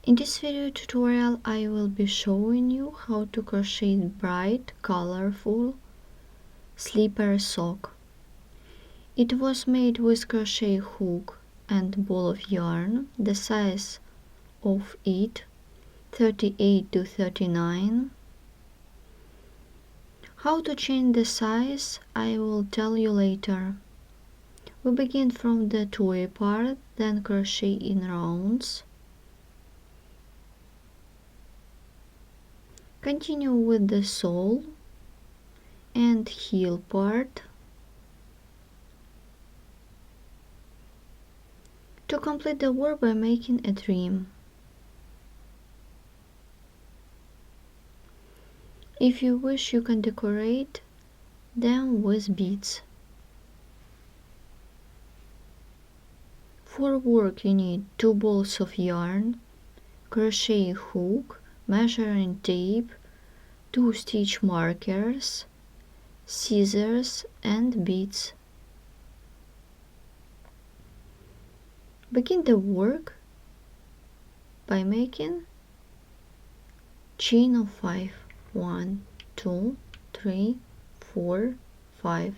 In this video tutorial I will be showing you how to crochet bright, colorful slipper sock. It was made with crochet hook and ball of yarn, the size of it 38 to 39. How to change the size I will tell you later. We begin from the toy part, then crochet in rounds. Continue with the sole and heel part. To complete the work by making a trim. If you wish, you can decorate them with beads. For work you need 2 balls of yarn, crochet hook, measuring tape, 2 stitch markers, scissors and beads. Begin the work by making chain of 5. 1, 2, 3, 4, 5.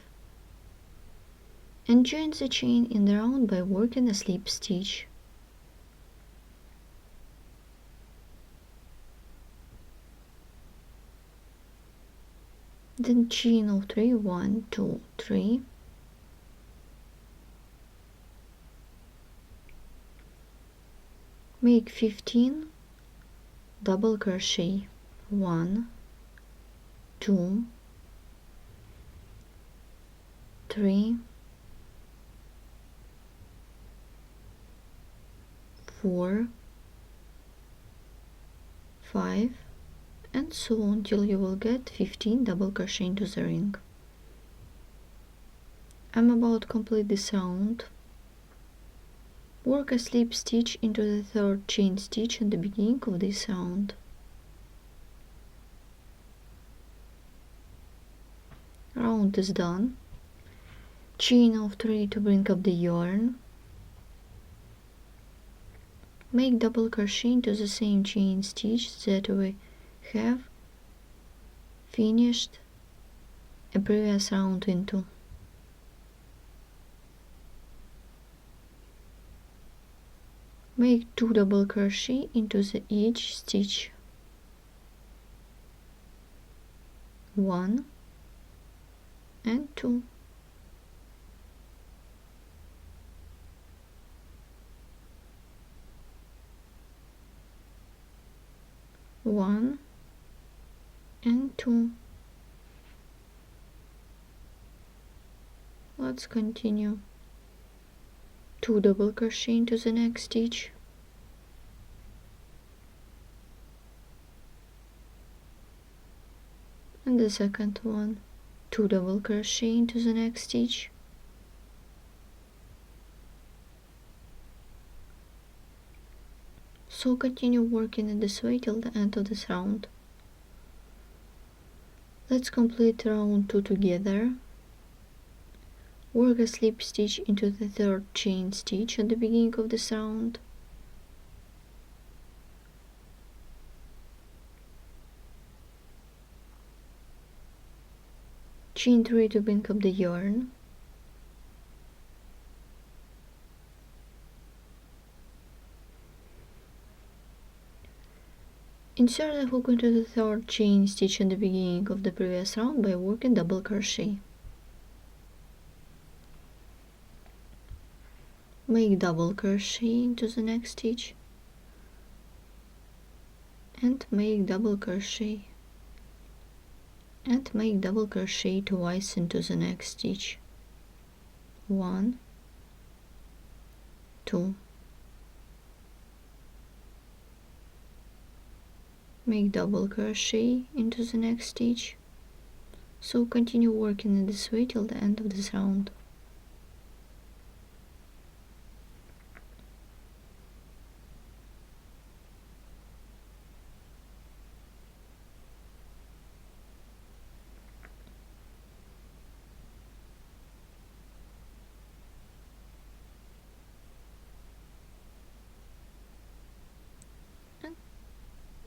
And join the chain in the round by working a slip stitch. Then chain of 3, 1, 2, 3. Make 15 double crochet. 1, 2, 3, 4, 5, and so on till you will get 15 double crochet into the ring. I'm about to complete this round. Work a slip stitch into the 3rd chain stitch at the beginning of this round. Round is done. Chain of 3 to bring up the yarn. Make double crochet into the same chain stitch that we have finished a previous round into. Make 2 double crochet into each stitch. 1 and 2. 1 and 2. Let's continue. 2 double crochet into the next stitch. And the second one. 2 double crochet into the next stitch. So continue working in this way till the end of this round. Let's complete round 2 together. Work a slip stitch into the 3rd chain stitch at the beginning of this round. Chain 3 to bring up the yarn. Insert the hook into the 3rd chain stitch at the beginning of the previous round by working double crochet. Make double crochet into the next stitch and make double crochet. And make double crochet twice into the next stitch. 1, 2. Make double crochet into the next stitch. So continue working in this way till the end of this round.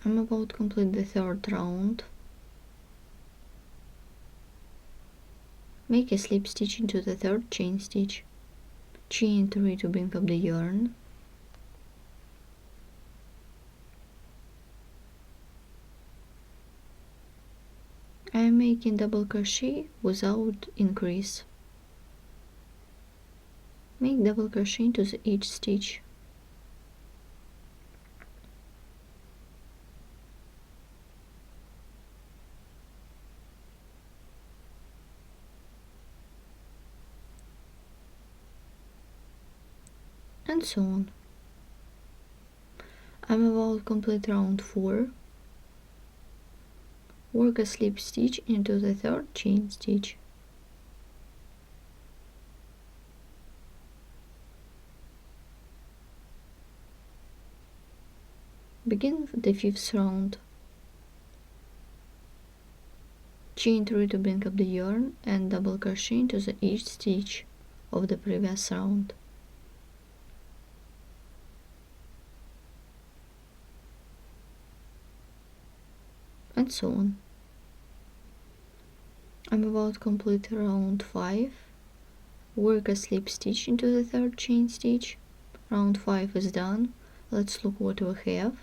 I'm about to complete the third round. Make a slip stitch into the third chain stitch. Chain 3 to bring up the yarn. I am making double crochet without increase. Make double crochet into each stitch. And so on. I'm about to complete round 4. Work a slip stitch into the third chain stitch. Begin the 5th round. Chain 3 to bring up the yarn and double crochet into each stitch of the previous round. And so on. I'm about to complete round 5. Work a slip stitch into the third chain stitch. Round 5 is done. Let's look what we have.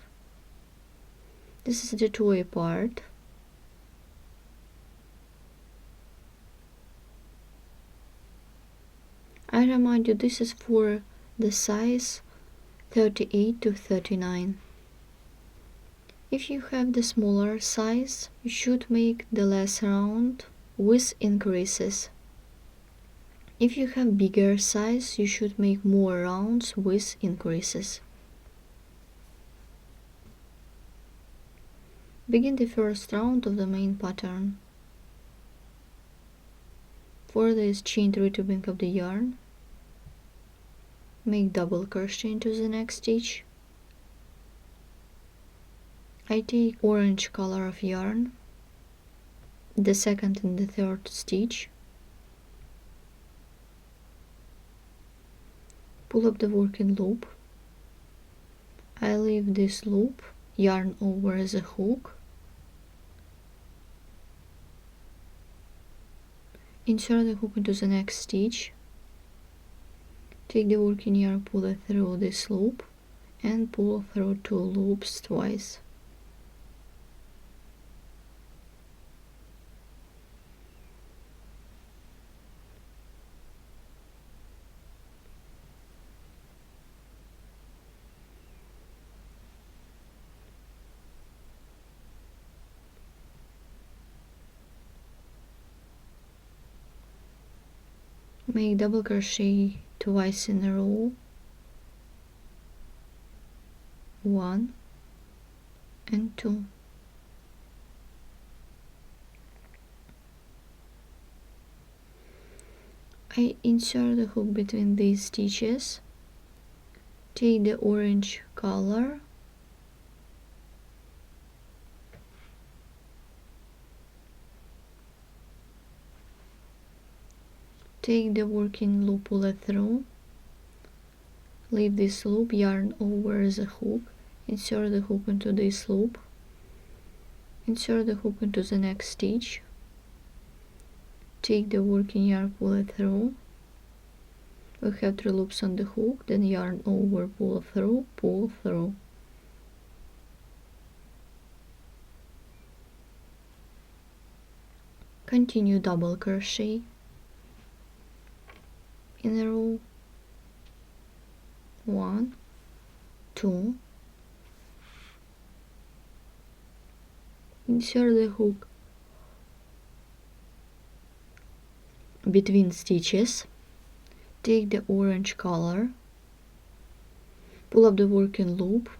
This is the two-way part. I remind you, this is for the size 38 to 39. If you have the smaller size, you should make the less round with increases. If you have bigger size, you should make more rounds with increases. Begin the first round of the main pattern. For this, chain 3 to bring up the yarn. Make double crochet into the next stitch. I take orange color of yarn, the second and the third stitch. Pull up the working loop. I leave this loop, yarn over the hook. Insert the hook into the next stitch. Take the working yarn, pull it through this loop, and pull through 2 loops twice. Make double crochet twice in a row. 1 and 2. I insert the hook between these stitches. Take the orange color, take the working loop, pull it through, leave this loop, yarn over the hook, insert the hook into this loop, insert the hook into the next stitch, take the working yarn, pull it through. We have 3 loops on the hook, then yarn over, pull through, pull through. Continue double crochet in a row. 1, 2. Insert the hook between stitches. Take the orange color, pull up the working loop,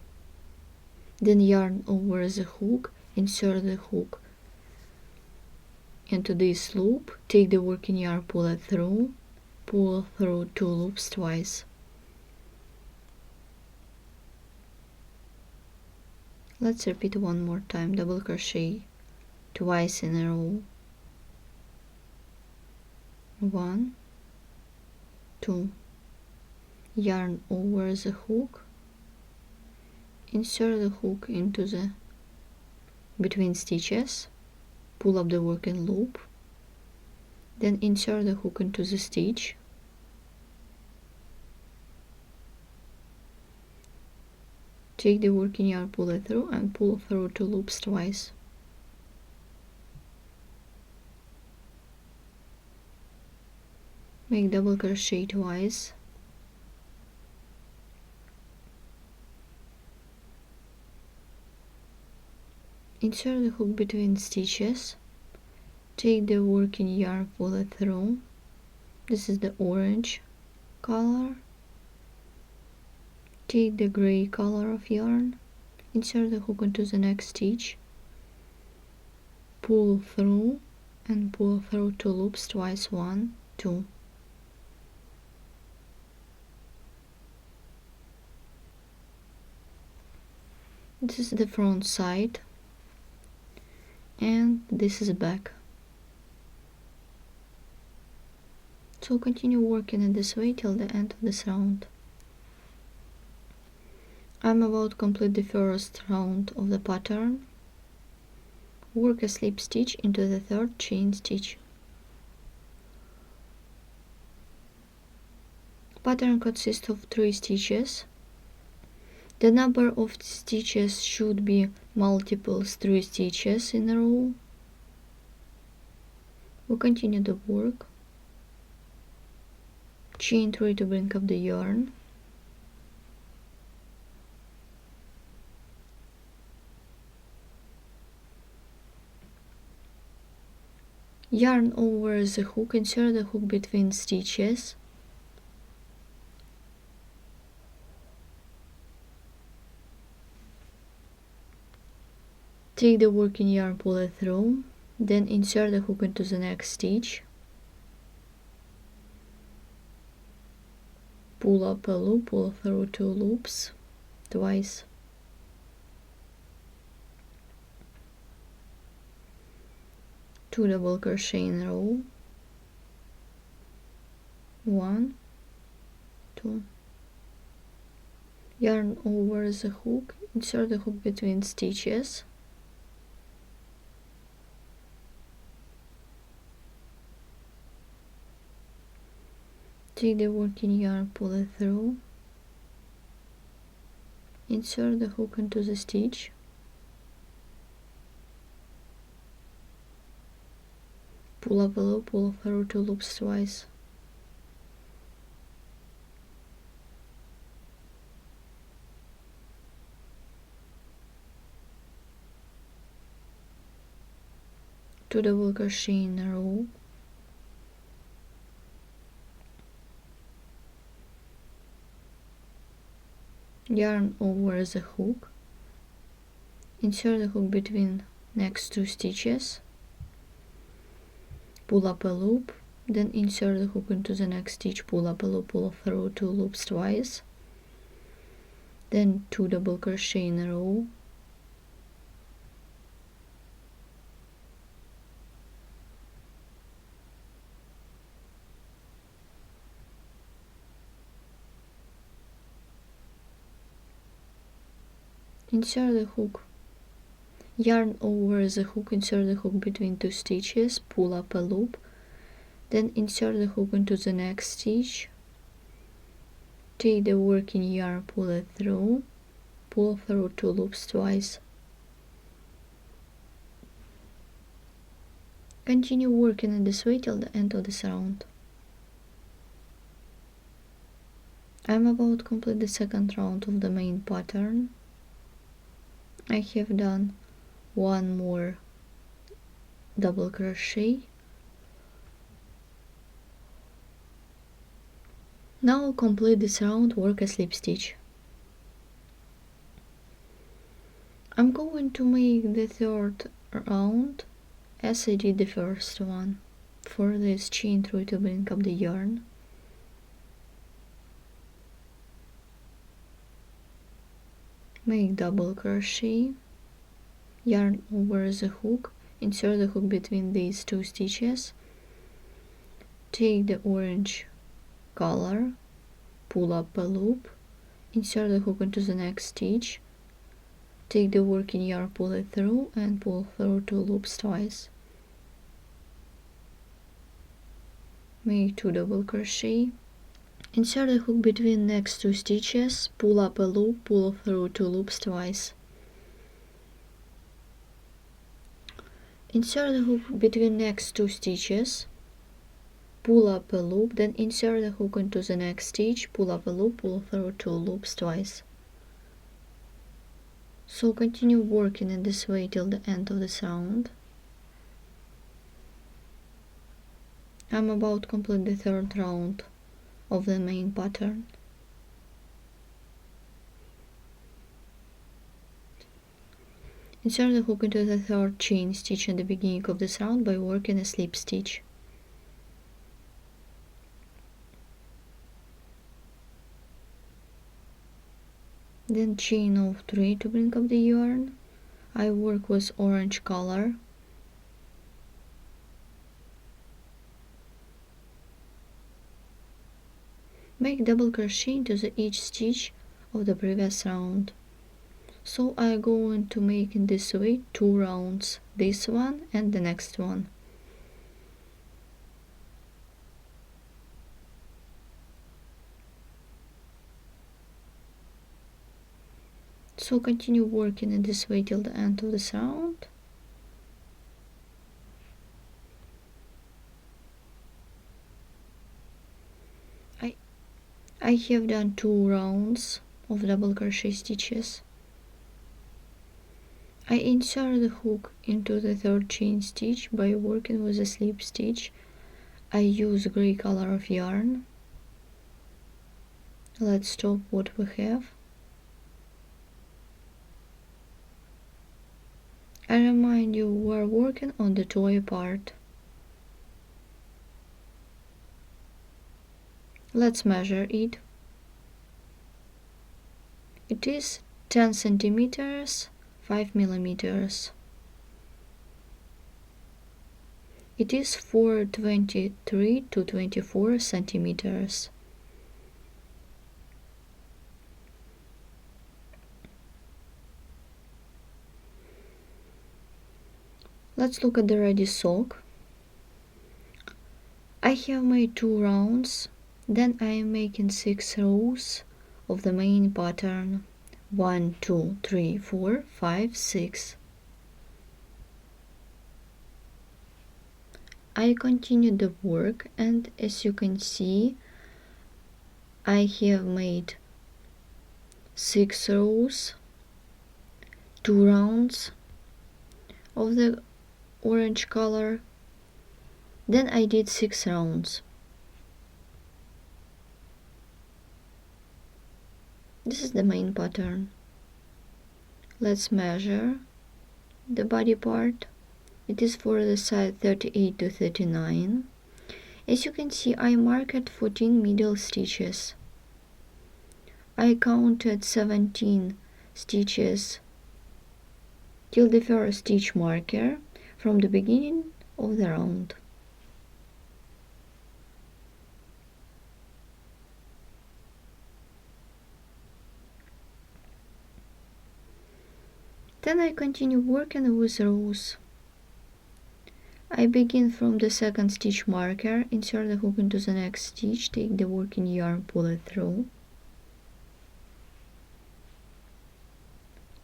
then yarn over the hook, insert the hook into this loop, take the working yarn, pull it through, pull through 2 loops twice. Let's repeat one more time. Double crochet twice in a row. 1, 2. Yarn over the hook, insert the hook into the between stitches, pull up the working loop, then insert the hook into the stitch, take the working yarn, pull it through, and pull through 2 loops twice. Make double crochet twice, insert the hook between stitches, take the working yarn, pull it through. This is the orange color. Take the gray color of yarn, insert the hook into the next stitch, pull through, and pull through 2 loops twice, 1, 2. This is the front side, and this is back. So continue working in this way till the end of this round. I'm about to complete the first round of the pattern. Work a slip stitch into the 3rd chain stitch. Pattern consists of 3 stitches. The number of stitches should be multiples 3 stitches in a row. We continue the work. Chain 3 to bring up the yarn. Yarn over the hook, insert the hook between stitches. Take the working yarn, pull it through, then insert the hook into the next stitch. Pull up a loop, pull through 2 loops twice. Two double crochet in a row. 1, 2. Yarn over the hook, insert the hook between stitches. Take the working yarn, pull it through, insert the hook into the stitch, pull up a loop, pull through 2 loops twice. Two double crochet in a row. Yarn over the hook, insert the hook between next 2 stitches, pull up a loop, then insert the hook into the next stitch, pull up a loop, pull through 2 loops twice, then 2 double crochet in a row, insert the hook, yarn over the hook, insert the hook between 2 stitches, pull up a loop, then insert the hook into the next stitch, take the working yarn, pull it through, pull through 2 loops twice. Continue working in this way till the end of this round. I'm about to complete the 2nd round of the main pattern. I have done 1 more double crochet. Now I'll complete this round, work a slip stitch. I'm going to make the 3rd round as I did the first one. For this, chain 3 to bring up the yarn. Make double crochet, yarn over the hook, insert the hook between these 2 stitches, take the orange color, pull up a loop, insert the hook into the next stitch, take the working yarn, pull it through, and pull through 2 loops twice. Make 2 double crochet. Insert the hook between next 2 stitches, pull up a loop, pull through 2 loops twice. Insert the hook between next 2 stitches, pull up a loop, then insert the hook into the next stitch, pull up a loop, pull through 2 loops twice. So continue working in this way till the end of this round. I'm about to complete the 3rd round of the main pattern. Insert the hook into the 3rd chain stitch at the beginning of this round by working a slip stitch. Then chain of 3 to bring up the yarn. I work with orange color. Make double crochet into each stitch of the previous round. So I'm going to make in this way 2 rounds, this one and the next one. So continue working in this way till the end of this round. I have done 2 rounds of double crochet stitches. I insert the hook into the 3rd chain stitch by working with a slip stitch. I use gray color of yarn. Let's stop what we have. I remind you we're working on the toy part. Let's measure it. It is 10 centimeters, 5 millimeters. It is 423 to 24 centimeters. Let's look at the ready sock. I have made 2 rounds, then I am making 6 rows of the main pattern. 1, 2, 3, 4, 5, 6. I continue the work, and as you can see, I have made 6 rows, 2 rounds of the orange color, then I did 6 rounds. This is the main pattern. Let's measure the body part. It is for the side 38 to 39. As you can see, I marked 14 middle stitches. I counted 17 stitches till the 1st stitch marker from the beginning of the round. Then I continue working with rows. I begin from the 2nd stitch marker, insert the hook into the next stitch, take the working yarn, pull it through.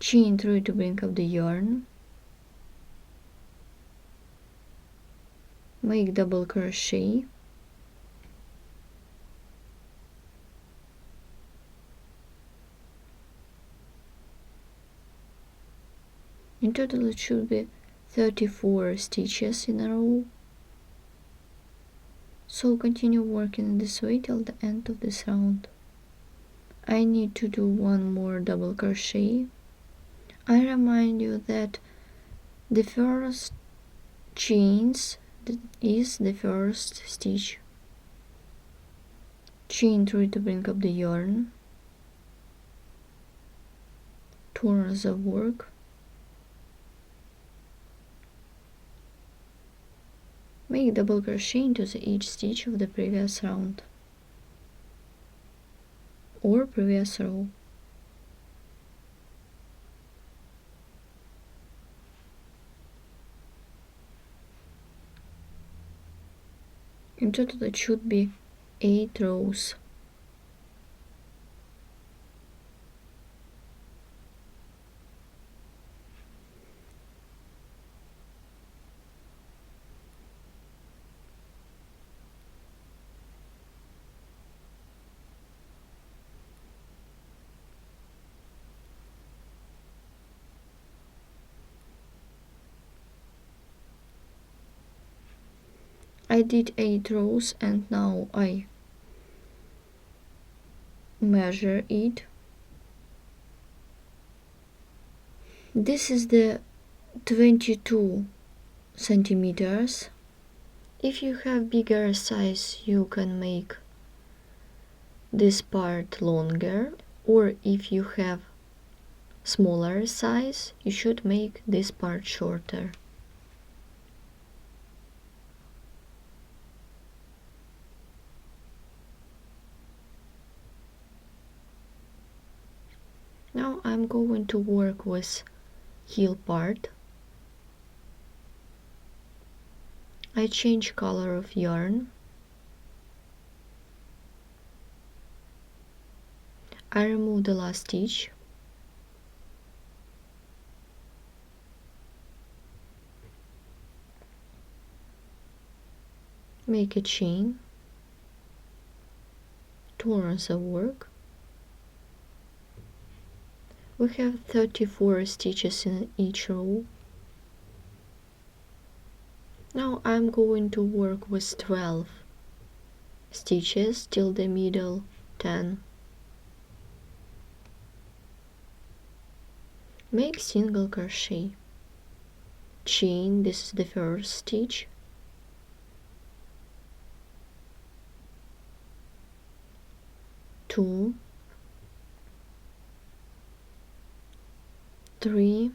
Chain 3 to bring up the yarn. Make double crochet. In total it should be 34 stitches in a row. So continue working in this way till the end of this round. I need to do 1 more double crochet. I remind you that the 1st chains is the 1st stitch. Chain 3 to bring up the yarn. Turn the work. Make double crochet into each stitch of the previous round or previous row. In total it should be 8 rows. I did 8 rows and now I measure it. This is the 22 centimeters. If you have bigger size, you can make this part longer, or if you have smaller size, you should make this part shorter. Now I'm going to work with heel part. I change color of yarn. I remove the last stitch. Make a chain. Turn the work. We have 34 stitches in each row. Now I'm going to work with 12 stitches till the middle 10. Make single crochet. Chain, this is the first stitch. Two, 3,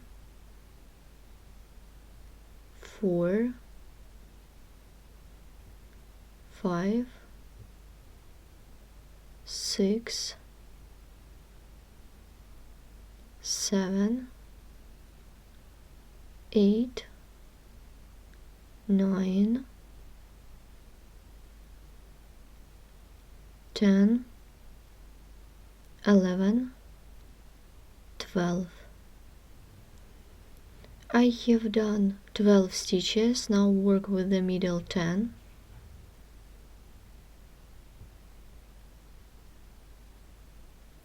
4, 5, 6, 7, 8, 9, 10, 11, 12. I have done 12 stitches. Now work with the middle 10.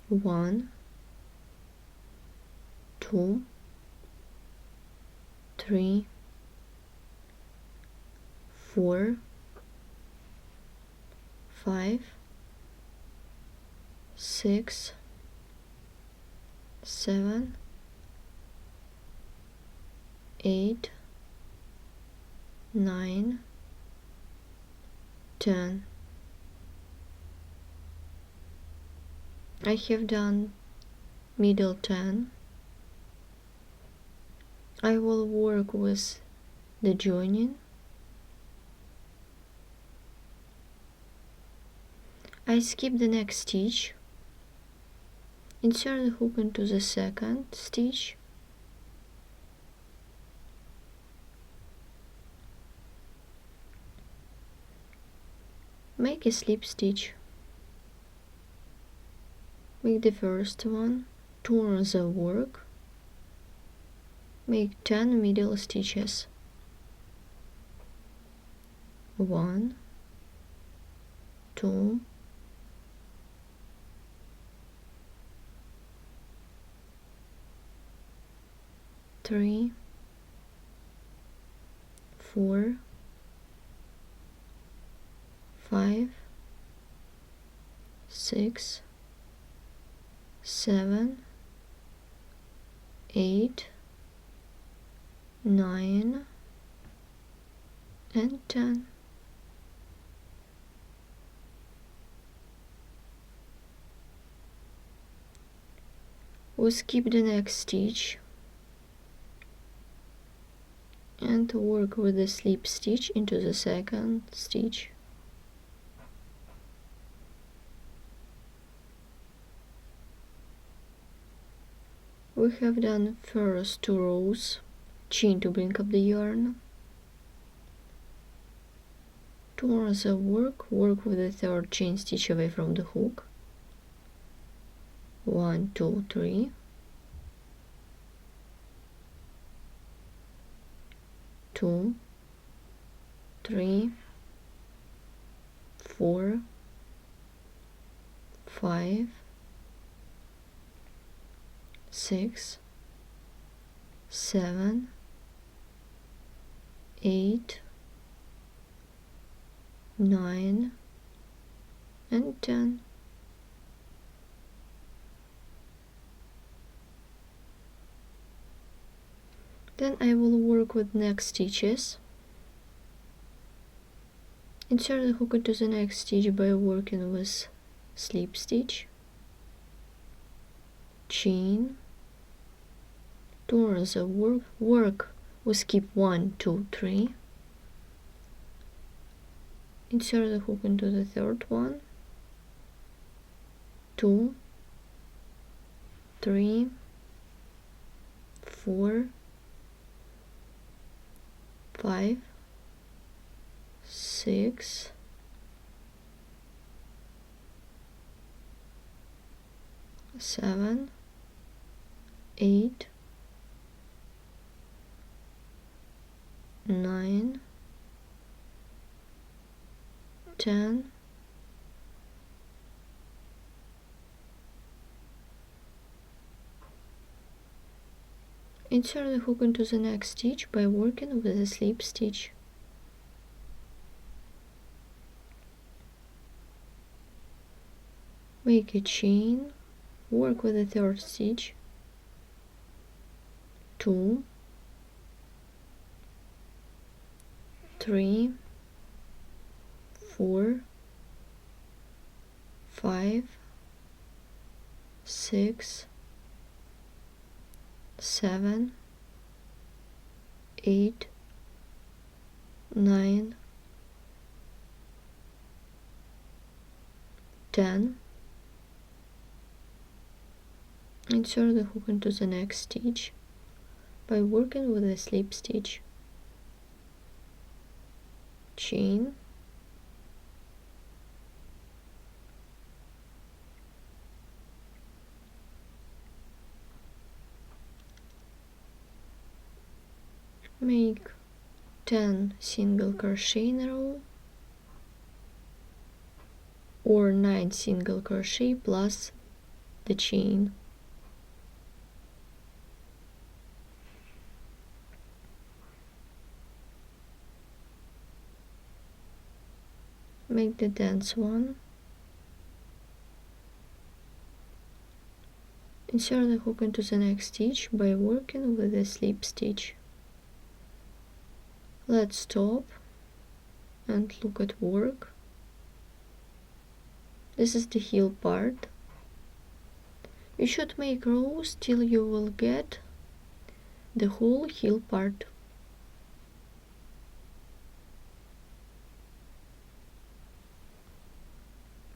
One, 2, 3, 4, 5, 6, 7, 8, 9, 10. I have done middle 10. I will work with the joining. I skip the next stitch. Insert the hook into the second stitch. Make a slip stitch. Make the first one, turn the work, make 10 middle stitches. 1, 2, 3, 4, 5, 6, 7, 8, 9, and 10. We skip the next stitch and work with the slip stitch into the second stitch. We have done first 2 rows, chain to bring up the yarn, turn the work with the third chain stitch away from the hook. 1 2 3, 2 3 4 5 6 7 8 9 and 10. Then I will work with neck stitches. Insert the hook into the next stitch by working with slip stitch, chain, turn the work with skip 1 2 3, insert the hook into the third one, 2 3 4 5 6 7 8 9 10. Insert the hook into the next stitch by working with a slip stitch. Make a chain, work with the third stitch, 2 3 4 5 6 7 8 9 10. Insert the hook into the next stitch by working with a slip stitch, chain, make 10 single crochet in a row or 9 single crochet plus the chain. Make the 10th one, insert the hook into the next stitch by working with a slip stitch. Let's stop and look at work. This is the heel part. You should make rows till you will get the whole heel part.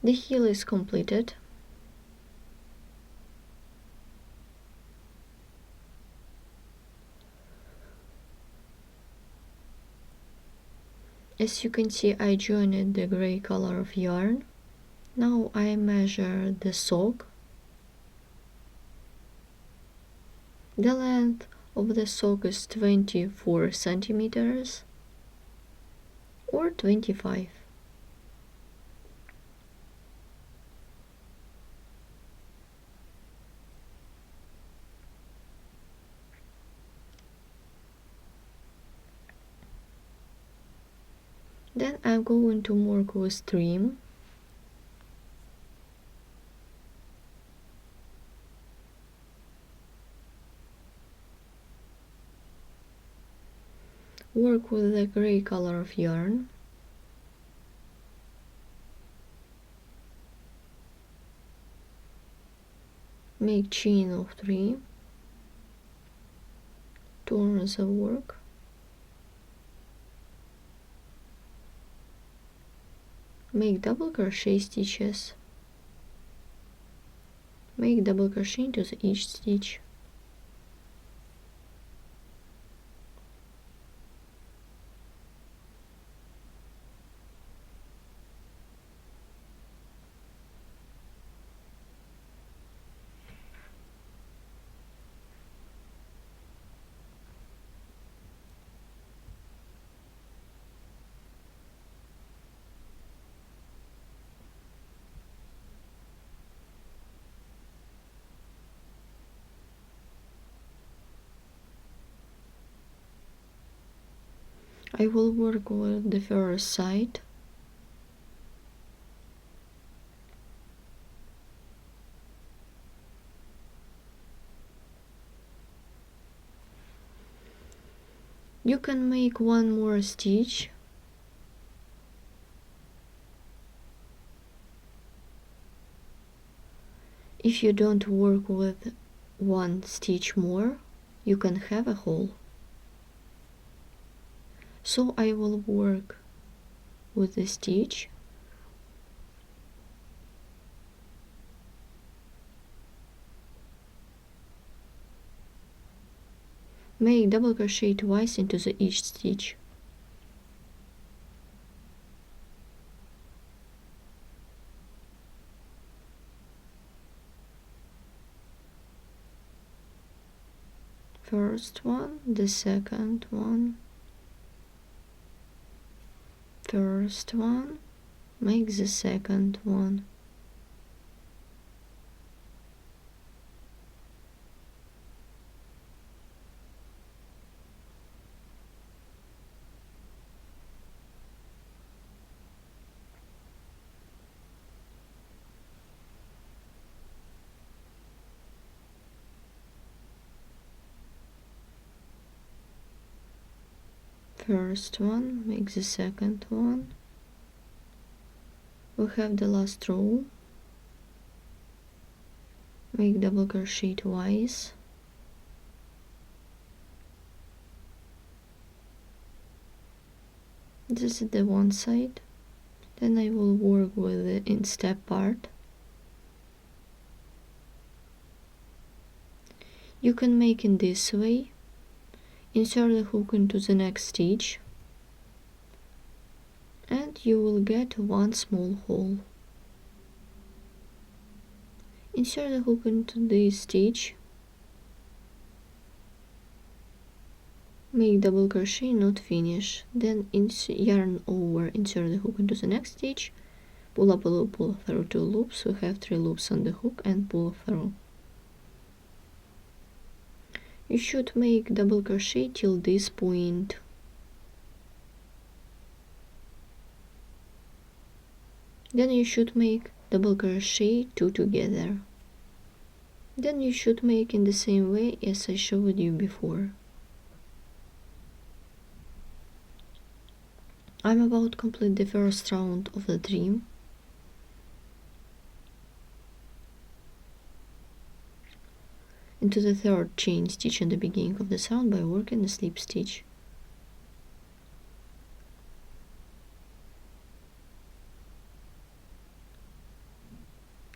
The heel is completed. As you can see, I joined the gray color of yarn. Now I measure the sock. The length of the sock is 24 centimeters or 25. Then I'm going to work with trim. Work with the gray color of yarn. Make chain of 3. Turn the work. Make double crochet stitches. Make double crochet into each stitch. I will work with the first side. You can make one more stitch. If you don't work with one stitch more, you can have a hole. So I will work with the stitch. Make double crochet twice into each stitch. First one, the second one, first one, make the second one. First one, make the second one. We have the last row. Make double crochet twice. This is the one side. Then I will work with the instep part. You can make in this way. Insert the hook into the next stitch and you will get one small hole. Insert the hook into this stitch, make double crochet, not finish, then yarn over, insert the hook into the next stitch, pull up a loop, pull through 2 loops. We have 3 loops on the hook and pull through. You should make double crochet till this point. Then you should make double crochet 2 together. Then you should make in the same way as I showed you before. I'm about to complete the first round of the trim. Into the third chain stitch in the beginning of this round by working a slip stitch.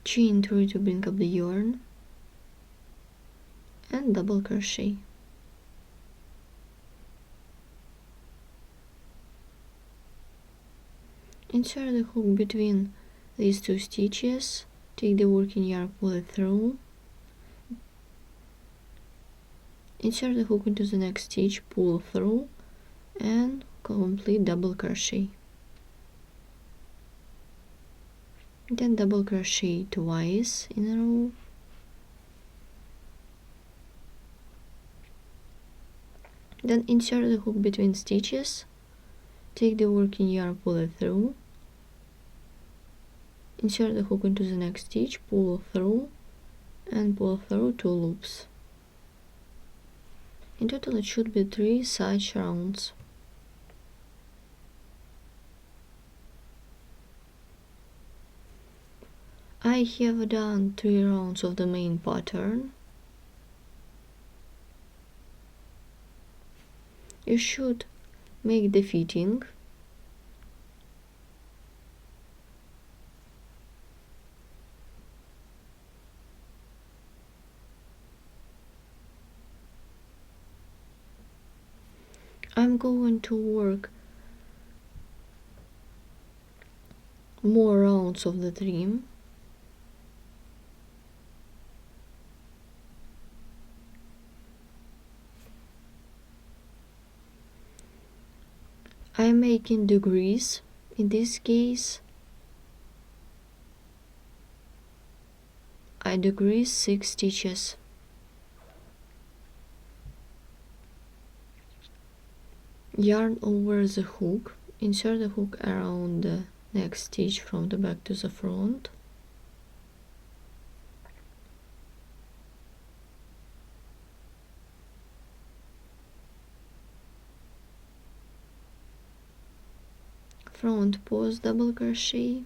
Chain 3 to bring up the yarn and double crochet. Insert the hook between these 2 stitches, take the working yarn, pull it through, insert the hook into the next stitch, pull through and complete double crochet. Then double crochet twice in a row. Then insert the hook between stitches, take the working yarn, pull it through, insert the hook into the next stitch, pull through and pull through 2 loops. In total it should be 3 such rounds. I have done 3 rounds of the main pattern. You should make the fitting. I'm going to work more rounds of the trim. I'm making degrees. In this case, I decrease 6 stitches. yarn over the hook, insert the hook around the next stitch from the back to the front. Front post double crochet,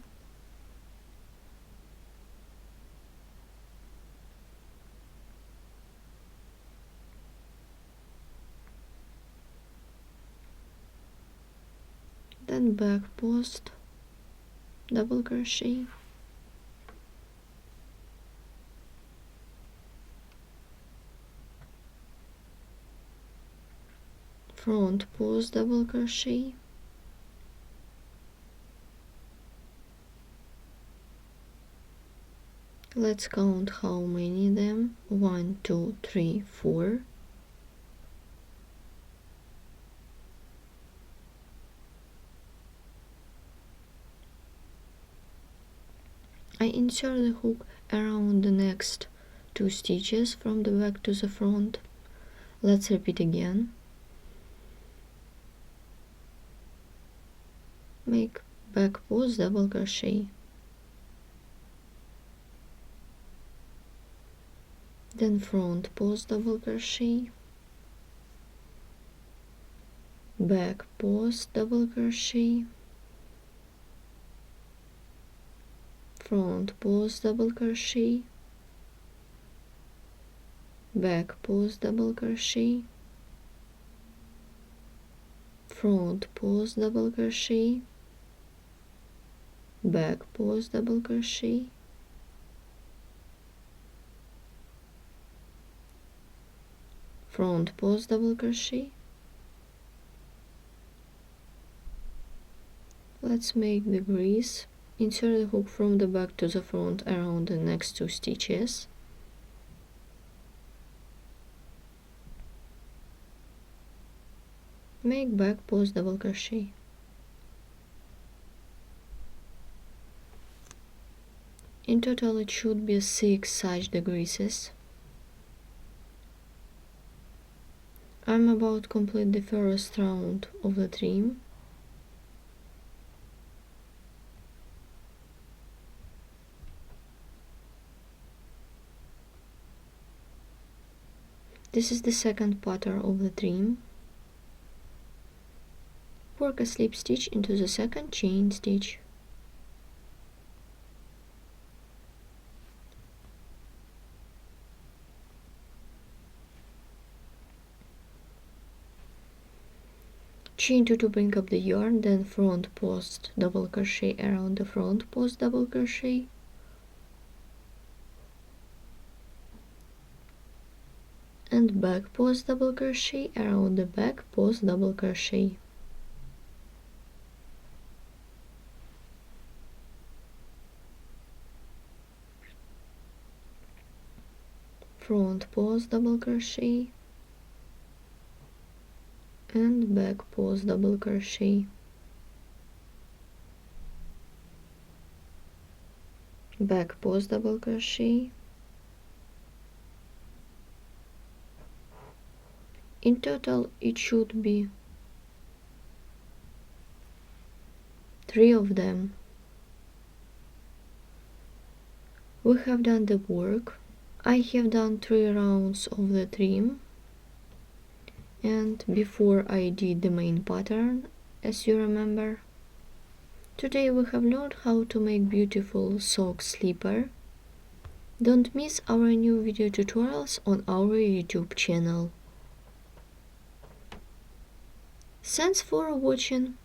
then back post double crochet, front post double crochet, let's count how many them. 1 2 3 4. I insert the hook around the next 2 stitches from the back to the front. Let's repeat again. Make back post double crochet, then front post double crochet, back post double crochet, front post double crochet, back post double crochet, front post double crochet, back post double crochet, front post double crochet. Let's make the grease. Insert the hook from the back to the front around the next 2 stitches. Make back post double crochet. In total it should be 6 such decreases. I'm about to complete the first round of the trim. This is the second pattern of the trim. Work a slip stitch into the second chain stitch. Chain 2 to bring up the yarn, then front post double crochet around the front post double crochet, and back post double crochet around the back post double crochet. Front post double crochet and back post double crochet, back post double crochet. In total it should be 3 of them. We have done the work. I have done 3 rounds of the trim, and before I did the main pattern, as you remember. Today we have learned how to make beautiful sock slipper. Don't miss our new video tutorials on our YouTube channel. Thanks for watching.